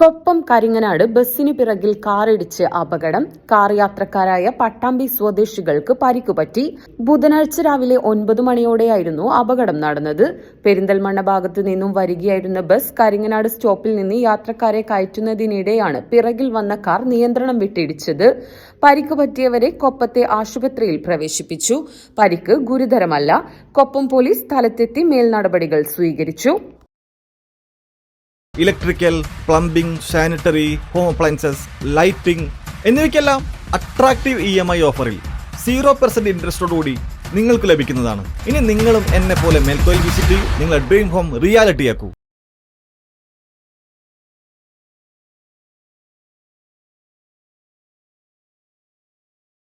കൊപ്പം കരിങ്ങനാട് ബസ്സിന് പിറകിൽ കാറിടിച്ച് അപകടം. കാർ യാത്രക്കാരായ പട്ടാമ്പി സ്വദേശികൾക്ക് പരിക്കുപറ്റി. ബുധനാഴ്ച രാവിലെ 9 മണിയോടെയായിരുന്നു അപകടം നടന്നത്. പെരിന്തൽമണ്ണ ഭാഗത്തു നിന്നും വരികയായിരുന്ന ബസ് കരിങ്ങനാട് സ്റ്റോപ്പിൽ നിന്ന് യാത്രക്കാരെ കയറ്റുന്നതിനിടെയാണ് പിറകിൽ വന്ന കാർ നിയന്ത്രണം വിട്ടിടിച്ചത്. പരിക്ക് പറ്റിയവരെ കൊപ്പത്തെ ആശുപത്രിയിൽ പ്രവേശിപ്പിച്ചു. പരിക്ക് ഗുരുതരമല്ല. കൊപ്പം പോലീസ് സ്ഥലത്തെത്തി മേൽനടപടികൾ സ്വീകരിച്ചു. Electrical, plumbing, sanitary, home appliances, lighting എന്നിവയ്ക്കെല്ലാം അട്രാക്റ്റീവ് EMI ഓഫറിൽ 0% ഇൻട്രസ്റ്റോടുകൂടി നിങ്ങൾക്ക് ലഭിക്കുന്നതാണ്. ഇനി നിങ്ങളും എന്നെ പോലെ മേൽക്കോയിൽ വിസിറ്റ് ചെയ്ത് നിങ്ങളുടെ ഡ്രീം ഹോം റിയാലിറ്റിയാക്കൂ.